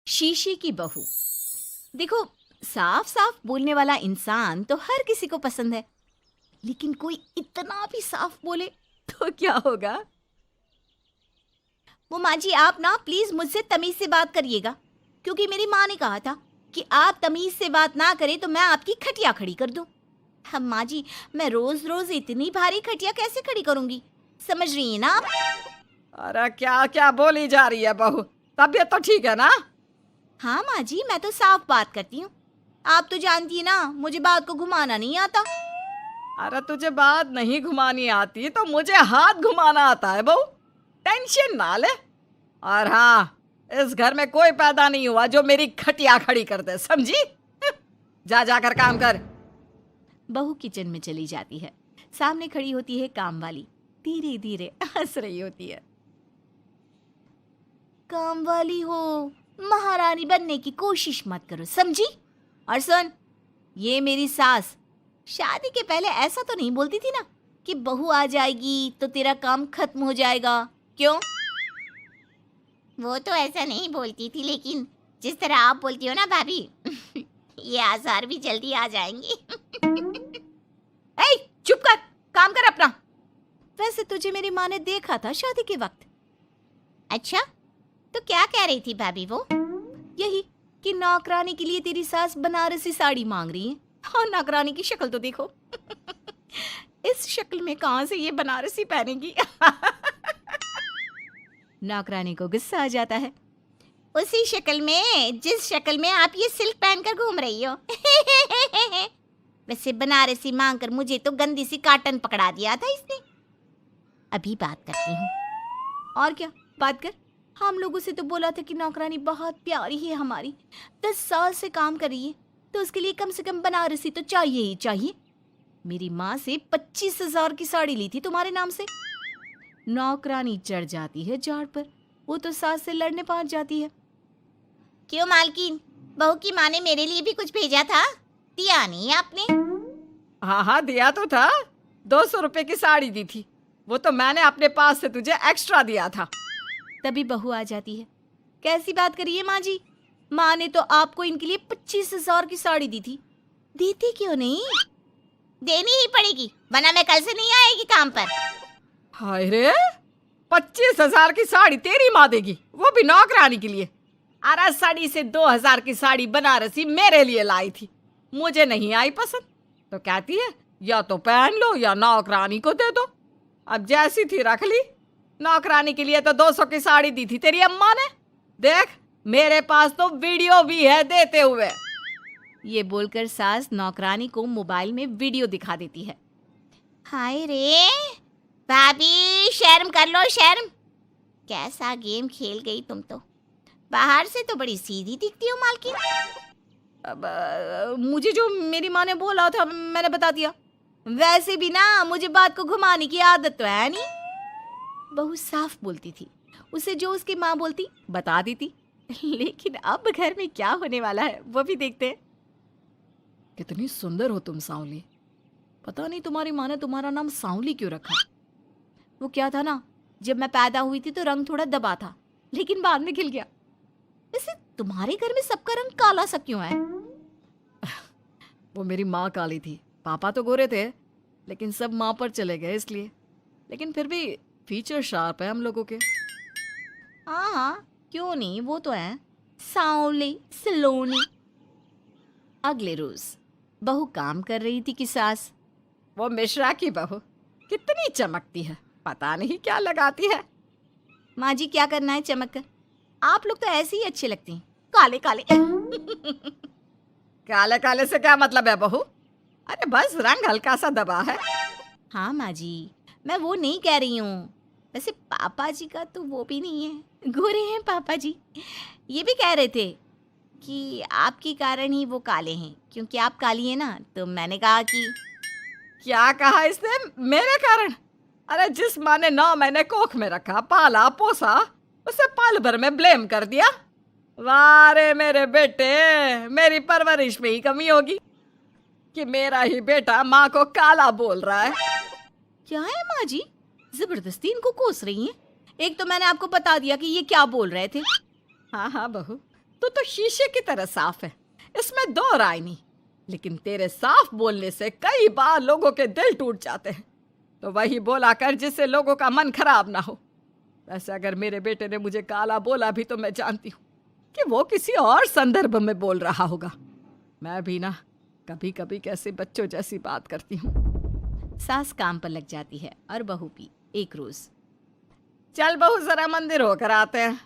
शीशे की बहू। देखो, साफ साफ बोलने वाला इंसान तो हर किसी को पसंद है, लेकिन कोई इतना भी साफ बोले तो क्या होगा? वो माँ जी, आप ना प्लीज मुझसे तमीज से बात करिएगा, क्योंकि मेरी माँ ने कहा था कि आप तमीज से बात ना करें तो मैं आपकी खटिया खड़ी कर दूं। हम माँ जी, मैं रोज रोज इतनी भारी खटिया कैसे खड़ी करूंगी, समझ रही हैं ना आप? अरे क्या क्या बोली जा रही है बहू? तबीयत तो ठीक है ना? हाँ माँ जी, मैं तो साफ बात करती हूँ। आप तो जानती है ना, मुझे बात को घुमाना नहीं आता। अरे तुझे बात नहीं घुमानी आती तो मुझे हाथ घुमाना आता है बहू। टेंशन ना ले। और हाँ, इस घर में कोई पैदा नहीं हुआ जो मेरी खटिया खड़ी कर दे, समझी? जा जाकर काम कर। बहू किचन में चली जाती है। सामने खड़ी होती है काम वाली, धीरे धीरे हंस रही होती है। काम वाली हो, महारानी बनने की कोशिश मत करो, समझी? और सुन, ये मेरी सास शादी के पहले ऐसा तो नहीं बोलती थी ना कि बहू आ जाएगी तो तेरा काम खत्म हो जाएगा, क्यों? वो तो ऐसा नहीं बोलती थी, लेकिन जिस तरह आप बोलती हो ना भाभी, ये आसार भी जल्दी आ जाएंगे। ए, चुप कर, काम कर अपना। वैसे तुझे मेरी माँ ने देखा था शादी के वक्त। अच्छा, तो क्या कह रही थी भाभी वो? यही कि नौकरानी के लिए तेरी सास बनारसी साड़ी मांग रही है। और नौकरानी की शक्ल तो देखो। इस शक्ल में कहां से ये बनारसी पहनेगी? नौकरानी को गुस्सा आ जाता है। उसी शक्ल में जिस शक्ल में आप ये सिल्क पहनकर घूम रही हो। वैसे बनारसी मांगकर मुझे तो गंदी सी काटन पकड़ा दिया था इसने। अभी बात करती हूँ। और क्या बात कर? हम लोगों से तो बोला था कि नौकरानी बहुत प्यारी है हमारी, 10 साल से काम कर रही है, तो उसके लिए कम से कम बनारसी तो चाहिए ही चाहिए। मेरी माँ से 25,000 की साड़ी ली थी तुम्हारे नाम से। नौकरानी चढ़ जाती है झाड़ पर। वो तो सास से लड़ने पहुंच जाती है। क्यों मालकिन, बहू की माँ ने मेरे लिए भी कुछ भेजा था, दिया नहीं आपने? हाँ हाँ, दिया तो था। 200 रुपए की साड़ी दी थी, वो तो मैंने अपने पास से तुझे एक्स्ट्रा दिया था। तभी बहू आ जाती है। कैसी बात करिए माँ जी, माँ ने तो आपको इनके लिए 25,000 की साड़ी दी थी, देती क्यों नहीं? देनी ही पड़ेगी, वरना मैं कल से नहीं आएगी काम पर। हाय रे, 25,000 की साड़ी तेरी माँ देगी, वो भी नौकरानी के लिए? अरे साड़ी से 2,000 की साड़ी बनारसी मेरे लिए लाई थी, मुझे नहीं आई पसंद, तो कहती है या तो पहन लो या नौकरानी को दे दो। अब जैसी थी रख ली। नौकरानी के लिए तो 200 की साड़ी दी थी तेरी अम्मा ने। देख, मेरे पास तो वीडियो भी है देते हुए। ये बोलकर सास नौकरानी को मोबाइल में वीडियो दिखा देती है। हाय रे भाभी, शर्म कर लो शर्म। कैसा गेम खेल गई तुम तो। बाहर से तो बड़ी सीधी दिखती हो मालकिन। अब मुझे जो मेरी माँ ने बोला था मैंने बता दिया। वैसे भी ना मुझे बात को घुमाने की आदत तो है नहीं। बहू साफ बोलती थी, उसे जो उसकी माँ बोलती बता देती। लेकिन अब घर में क्या होने वाला है वो भी देखते हैं। कितनी सुंदर हो तुम सांवली। पता नहीं तुम्हारी माँ ने तुम्हारा नाम सांवली क्यों रखा। वो क्या था ना, जब मैं पैदा हुई थी तो रंग थोड़ा दबा था, लेकिन बाद में खिल गया। वैसे तुम्हारे घर में सबका रंग काला सा क्यों है? वो मेरी माँ काली थी, पापा तो गोरे थे, लेकिन सब माँ पर चले गए इसलिए। लेकिन फिर भी फीचर शार्प है हम लोगों के। हाँ हाँ, क्यों नहीं, वो तो है सांवली सलोनी। अगले रोज बहू काम कर रही थी कि सास। वो मिश्रा की बहू कितनी चमकती है, पता नहीं क्या लगाती है। माँ जी, क्या करना है चमक कर? आप लोग तो ऐसे ही अच्छे लगते हैं, काले काले। काले काले से क्या मतलब है बहू? अरे बस रंग हल्का सा दबा है। हाँ माँ जी, मैं वो नहीं कह रही हूँ। वैसे पापा जी का तो वो भी नहीं है, गोरे हैं पापा जी। ये भी कह रहे थे कि आपके कारण ही वो काले हैं, क्योंकि आप काली हैं ना, तो मैंने कहा कि। क्या कहा इसने? मेरे कारण? अरे जिस माँ ने 9 महीने कोख में रखा, पाला पोसा, उसे पल भर में ब्लेम कर दिया। वाह रे मेरे बेटे, मेरी परवरिश में ही कमी होगी कि मेरा ही बेटा माँ को काला बोल रहा है। क्या है माँ जी, जबरदस्ती इनको कोस रही हैं? एक तो मैंने आपको बता दिया कि ये क्या बोल रहे थे। हाँ हाँ बहू, तू तो शीशे की तरह साफ है, इसमें दो राय नहीं। लेकिन तेरे साफ बोलने से कई बार लोगों के दिल टूट जाते हैं। तो वही बोला कर जिससे लोगों का मन खराब ना हो। वैसे अगर मेरे बेटे ने मुझे काला बोला भी तो मैं जानती हूँ कि वो किसी और संदर्भ में बोल रहा होगा। मैं भी ना कभी कभी कैसे बच्चों जैसी बात करती हूँ। सास काम पर लग जाती है और बहू भी। एक रोज, चल बहू जरा मंदिर होकर आते हैं।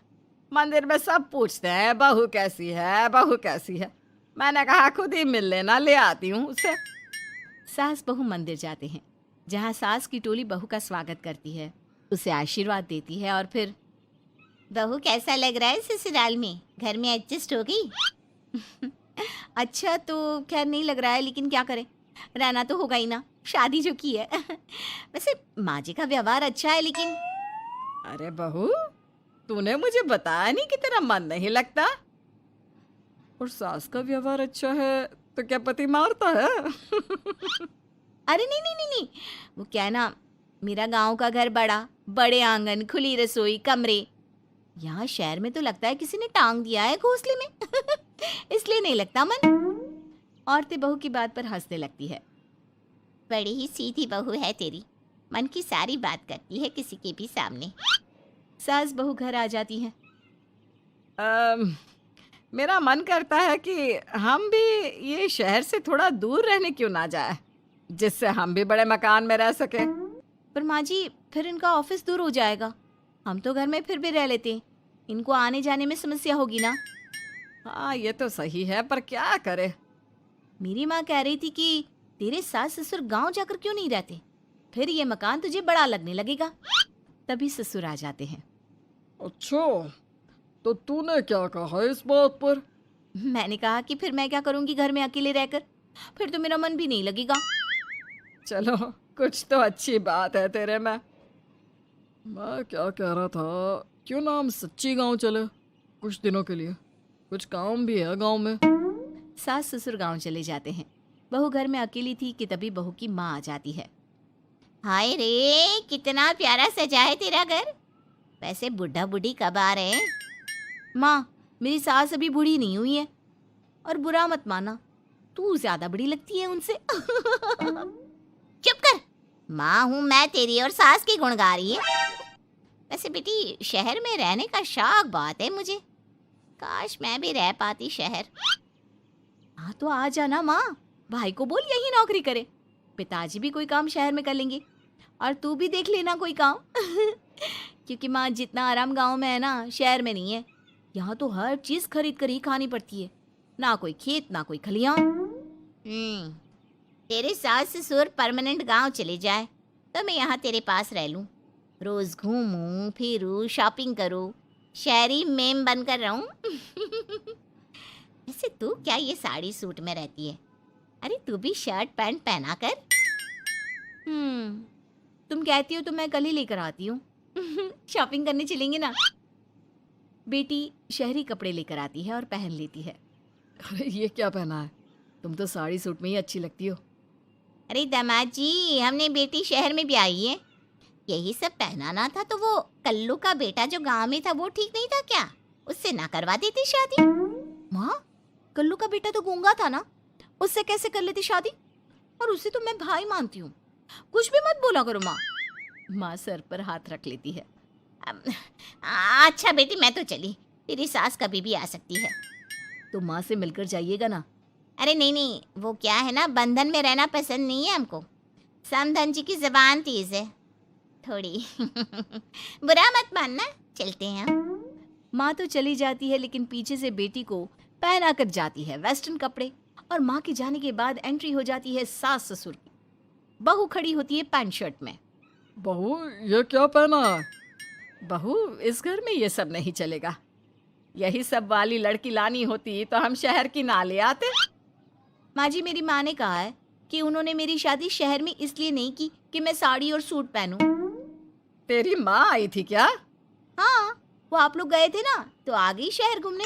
मंदिर में सब पूछते हैं बहू कैसी है, बहू कैसी है। मैंने कहा खुद ही मिल लेना, ले आती हूँ उसे। सास बहू मंदिर जाते हैं, जहाँ सास की टोली बहू का स्वागत करती है, उसे आशीर्वाद देती है और फिर, बहू कैसा लग रहा है ससुराल में, घर में एडजस्ट हो गई? अच्छा तो खैर नहीं लग रहा है, लेकिन क्या करें, रहना तो होगा ही ना, शादी जो की है। वैसे माँ जी का व्यवहार अच्छा है, लेकिन अरे बहू, तूने मुझे बताया नहीं कि तेरा मन नहीं लगता। और सास का व्यवहार अच्छा है तो क्या पति मारता है? अरे नहीं नहीं नहीं नहीं, वो क्या है ना, मेरा गांव का घर बड़ा, बड़े आंगन, खुली रसोई, कमरे। यहाँ शहर में तो लगता है किसी ने टांग दिया है घोंसले में। इसलिए नहीं लगता मन। औरतें बहू की बात पर हंसने लगती है। बड़ी ही सीधी बहू है तेरी, मन की सारी बात करती है किसी के भी सामने। सास बहू घर आ जाती हैं। मेरा मन करता है कि हम भी ये शहर से थोड़ा दूर रहने क्यों ना जाए, जिससे हम भी बड़े मकान में रह सके। पर माँ जी, फिर इनका ऑफिस दूर हो जाएगा। हम तो घर में फिर भी रह लेते हैं, इनको आने जाने में समस्या होगी ना। हाँ ये तो सही है, पर क्या करे। मेरी माँ कह रही थी कि तेरे सास ससुर गांव जाकर क्यों नहीं रहते, फिर ये मकान तुझे बड़ा लगने लगेगा। तभी ससुर आ जाते हैं। अच्छा, तो तूने क्या कहा इस बात पर? मैंने कहा कि फिर मैं क्या करूंगी घर में अकेले रहकर, फिर तो मेरा मन भी नहीं लगेगा। चलो, कुछ तो अच्छी बात है तेरे में। मैं क्या कह रहा था, क्यों ना हम सच्ची गांव चले कुछ दिनों के लिए, कुछ काम भी है गांव में। सास ससुर गांव चले जाते हैं। बहू घर में अकेली थी कि तभी बहू की माँ आ जाती है। हाय रे, कितना प्यारा सजा है तेरा घर। वैसे बुढ़ा बुढ़ी कब आ रहे हैं? माँ, मेरी सास अभी बूढ़ी नहीं हुई है, और बुरा मत माना, तू ज्यादा बड़ी लगती है उनसे। चुप कर, माँ हूँ मैं तेरी और सास की गुण गा रही है। वैसे बेटी, शहर में रहने का शौक बहुत है मुझे, काश मैं भी रह पाती शहर। हाँ तो आ जाना माँ, भाई को बोल यही नौकरी करे, पिताजी भी कोई काम शहर में कर लेंगे, और तू भी देख लेना कोई काम। क्योंकि माँ, जितना आराम गांव में है ना, शहर में नहीं है। यहाँ तो हर चीज खरीद कर ही खानी पड़ती है, ना कोई खेत ना कोई खलियान। तेरे सास ससुर परमानेंट गांव चले जाए तो मैं यहाँ तेरे पास रह लूँ, रोज घूमूं फिरूं, शॉपिंग करूं, शहरी मेम बनकर रहूं। वैसे तू क्या ये साड़ी सूट में रहती है? अरे तू भी शर्ट पैंट पहना कर। तुम कहती हो तो मैं कल ही लेकर आती हूँ। शॉपिंग करने चलेंगे ना। बेटी शहरी कपड़े लेकर आती है और पहन लेती है। अरे ये क्या पहना है, तुम तो साड़ी सूट में ही अच्छी लगती हो। अरे दामाद जी, हमने बेटी शहर में भी आई है, यही सब पहनाना था तो वो कल्लू का बेटा जो गांव में था वो ठीक नहीं था क्या, उससे ना करवा देती शादी? माँ, कल्लू का बेटा तो गूंगा था ना, उससे कैसे कर लेती शादी? और उसे तो मैं भाई मानती हूँ, कुछ भी मत बोला करो माँ। माँ सर पर हाथ रख लेती है। अच्छा बेटी, मैं तो चली, तेरी सास कभी भी आ सकती है। तो माँ से मिलकर जाइएगा ना। अरे नहीं नहीं, वो क्या है ना, बंधन में रहना पसंद नहीं है हमको। समधन जी की जबान तेज है थोड़ी। बुरा मत मानना, चलते हैं हम। माँ तो चली जाती है, लेकिन पीछे से बेटी को पहना कर जाती है वेस्टर्न कपड़े, और माँ के जाने के बाद एंट्री हो जाती है सास ससुर की। बहू खड़ी होती है पैंट शर्ट में। बहू ये क्या पहना है? बहू, इस घर में ये सब नहीं चलेगा, यही सब वाली लड़की लानी होती तो हम शहर की ना ले आते। माँ जी, मेरी माँ ने कहा है कि उन्होंने मेरी शादी शहर में इसलिए नहीं की कि मैं साड़ी और सूट पहनूं। तेरी माँ आई थी क्या? हाँ, वो आप लोग गए थे ना तो आ गई शहर घूमने।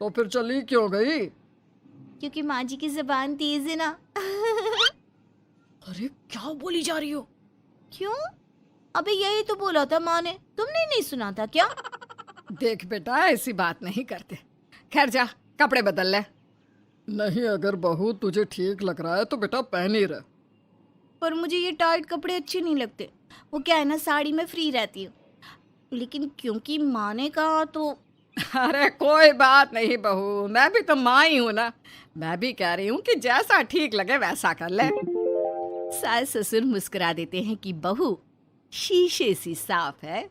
तो फिर चली क्यों गई? क्योंकि माँ जी की जबान तेज है ना। अरे क्या बोली जा रही हो? क्यों? अबे यही तो बोला था माँ ने, तुमने नहीं सुना था क्या? देख बेटा, ऐसी बात नहीं करते। खैर जा, कपड़े बदल ले। नहीं, अगर बहू तुझे ठीक लग रहा है तो बेटा पहन ही रहे। पर मुझे ये टाइट कपड़े अच्छे नहीं लगते। वो क्या है ना, साड़ी में फ्री रहती हूँ, लेकिन क्योंकि माँ ने कहा तो। अरे कोई बात नहीं बहू, मैं भी तो माँ ही हूँ ना। मैं भी कह रही हूँ कि जैसा ठीक लगे वैसा कर ले। सास ससुर मुस्कुरा देते हैं कि बहू शीशे सी साफ है,